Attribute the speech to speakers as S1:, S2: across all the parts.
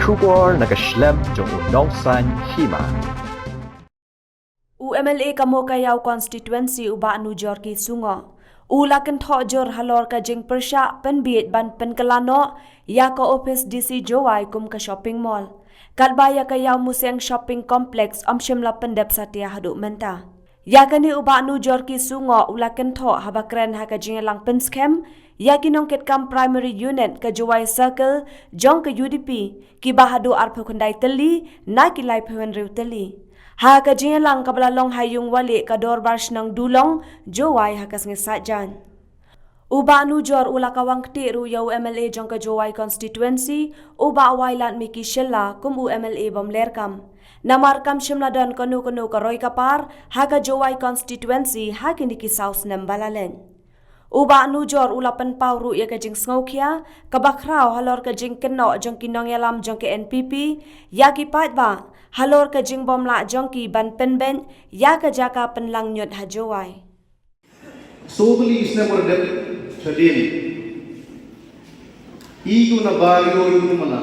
S1: Shubor nakaslem jong Nongsan Hima.
S2: UMLA Kamokayao constituency uba nu Jorki Sungo. Ulakan thok jor halor ka jing persya penbiet ban penkelano ya ka office DC Jowai kum ka shopping mall. Kalbaya kayao museng shopping complex shimla pendep satya haduk menta. Ya kani uba nu Jorki Sungo ulakan thok habakren ha ka jing lang penskem ya kinong ketkam primary unit ka Jowai circle jong ka UDP ki bahadu arpo kundai teli na ki lai phewen riu teli. Ha ka jingalang kabalalong hayung wali ka dorbash ng dulong Jowai hakas ng sajan. Uba anu jor ula kawang kti ru ya UMLA jong ka Jowai constituency uba awailan miki shilla kum UMLA bomlerkam. Namarkam shimla don kanu ka roy kapar ha ka Jowai constituency ha kini ki saus nembalalen. Uba anu jor ula penpau ru ya ka jing sngokia kabakrao halor ka jing keno jong kinong yalam jong ke NPP ya ki pat ba halor ka jing bom la jongki ban penben ya ka jaka penlang nyot ha Jowai.
S3: Sogli isna mordem chadin. Igu na bayo yung mana.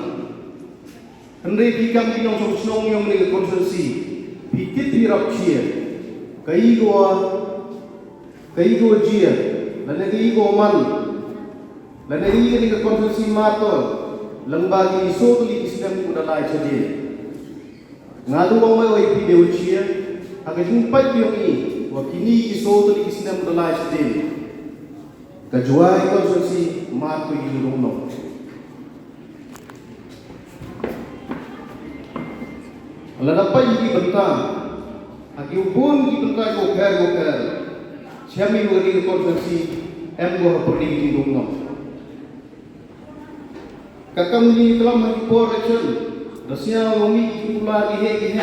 S3: Henry bikam kinong song yung ni consultancy. Pikit hirap siya. Kaigo jia. Lanagi man. Lanagi ni consultancy mato. Langbagi sogli isna mudalay chadin. Ngadu bang may way video chia agad yung pipe yung wakini iso to isna mudalay sa din Jowai consultancy mato yung no alada pa yung banta agi ubon gi banta go ker siami wali consultancy go perdi yung no kakam ni telah mengimpor Rasanya wami pula dihe.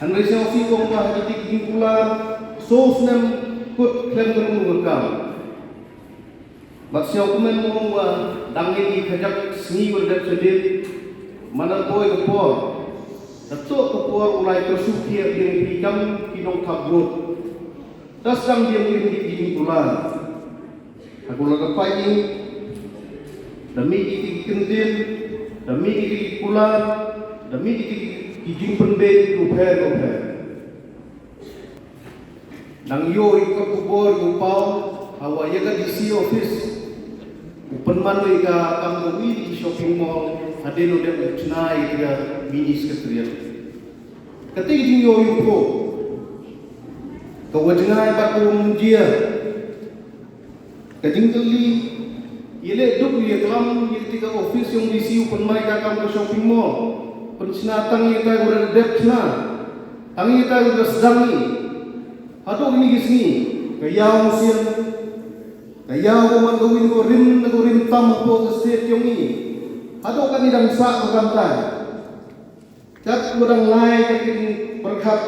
S3: Andai saya si kong bah jadi pula sos nem kut klem bermukam. Maksudnya kumen mong dangin di kajak seni berdat sedih mana boy kepor. Datuk kepor ulai tersuki yang dikam kinong kabut. Tasang dia mungkin di pula. Aku lagapai ini demi ikendil demi iki pula demi iki kijing penbe ruper nang yo ikut kubur upau hawa yaga DC office open man ka kambi di shopping mall hadeno dem tnai dia mini secretariat keting yo yupo kawajengai bakum dia keting teli Ile duk ye kelam ye tiga office yang DC open mic akan ke shopping mall. Pensinatang ye tay gura dep cina. Ang ye tay gura sedang ni. Ato gini gisni. Kaya musim. Kaya man gawin ko rim tam po sa state yung ni. Ato kan idang sa magantay. Kat urang lai kating perkat.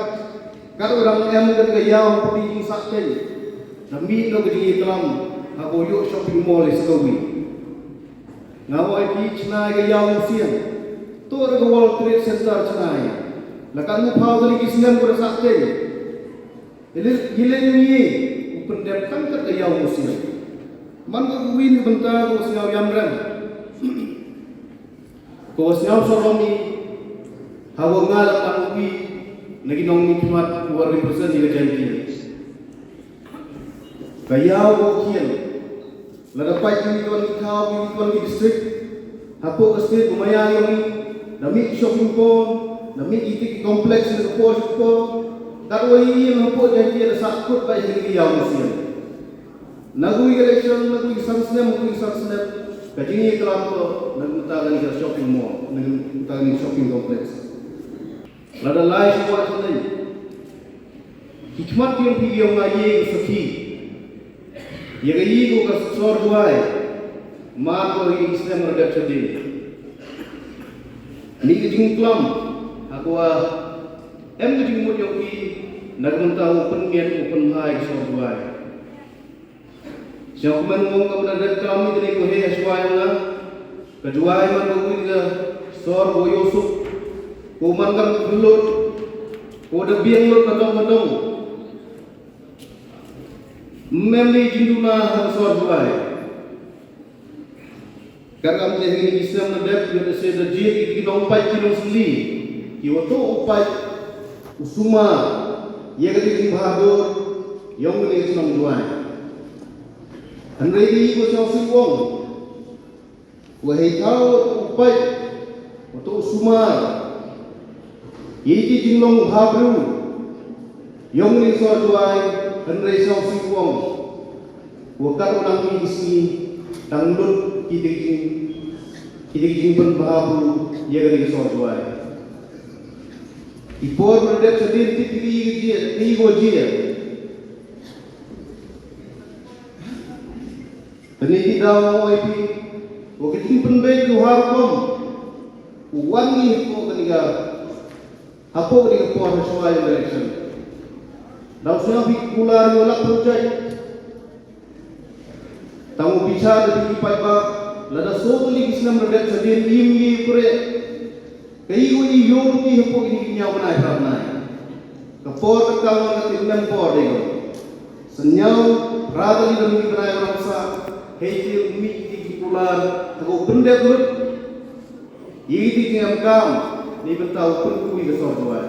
S3: Kat urang em kan kaya pati sa ken. Dami no gini kelam. Ako yuk shopping mall is going. Ngawai ki cina ke yang siang. Tu orang World Trade Center cina. Lakan mu pau tadi kisnem bersakte. Ile ni open dep kan ke yang siang. Man ko win bentar ko siaw yamran. Ko siaw soromi. Hawo ngal kan wi lagi nong nikmat war represent ile janji. Kayau kian. Ladapai kini tuan district, hapo estate lumayan yang ni, nami shopping mall, nami itik kompleks ni kapor, darway ini hapo janji ada sakut baik lagi yang musim. Nagui election, nagui sansnem, kajini kelam tu, nagutakan ni shopping mall, nagutakan ni shopping kompleks. Lada lain semua sendiri. Hikmat yang pergi yang ayah sakhi. Yang ini ko kasor Jowai, mat ko ini Islam berdat sedih. Ini kejing kelam, aku kejing mut yang ini nak mentah open mian open high kasor Jowai. Siapa menunggu kepada dat kelam ini ko hei Jowai mana? Kejowai man ko ini sor ko Yusuf, ko mangkam belut, ko ada biang lut madong. Memli jinduna suar Jowai. Karena ini Islam nadap yang saya jadi kita umpai kilo sendiri. Kita umpai usuma yang kita bahadur yang kita senang jual. Henry ini kita singwong. Wahai kau umpai untuk usuma. Ini jinglong bahadur yang kita jual. Henry kita singwong. Wakar ulang isi tanglut kita bahabu ia kena sesuai. Ipor berdek sendiri tiga dia. Peniti daw IP, wakit penbaik tuhar kom, uwangi ko kaniga, hapo kaniga por sesuai direction. Daw siya bikular wala project. Tamu bicara di pipai ba, lada sotuli Islam redat sadin imgi pure. Kayu ni yom ni hapo ini nyau banai ramai. Kapor kawan natin por dego. Senyau rada ni demi banai ramsa. Hei umi di pular, aku benda turut. Ini yang kam, ni bentau pun kui besar tuan.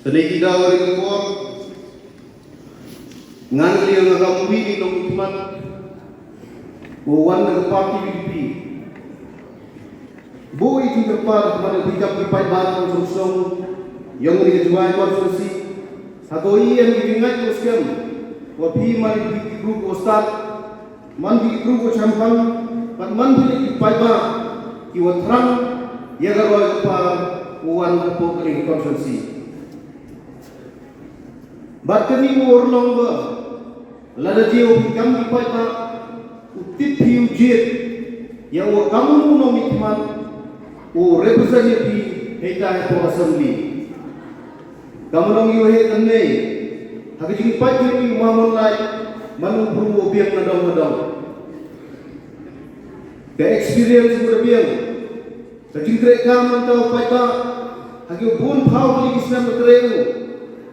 S3: Tadi kita orang kuat, ngan dia ngagam wini dong iman. Buwan ng party BDP. Buhay itong kapal kepada bikap kipai bahan sungsong yang mengejuai konsulsi. Satu yang diingat teruskan. Wabi man di grup ustad, man di grup champang, man di kipai bahan. Iwan terang, ia garoi kapal buwan kapal kering konsulsi. Bahkan ini orang ba, lada dia bikam kipai bahan. Utip hiujit yang kamu nomikman representative hita itu assembly kamu nong yuhe tanne hagi jing pai ni mamon lai manu buru obiak nadang the experience berbiang kajing trek kamu tahu pai ta hagi bun phau li Islam tereu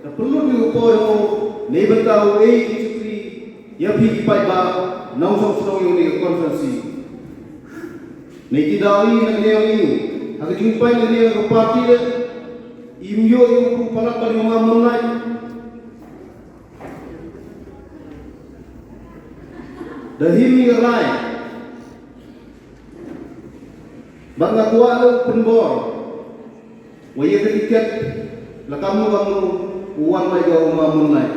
S3: tak perlu diukur ne bentau cipri ya pi pai ba nau song yang ni konferensi. Niki dawi nak dia ni, hak jumpai ni dia ke parti dia, imyo yang palak balik mamon lai. Dahim ni rai. Bangga tua lu penbor. Waya ketiket, lakamu kamu uang lai ke mamon lai.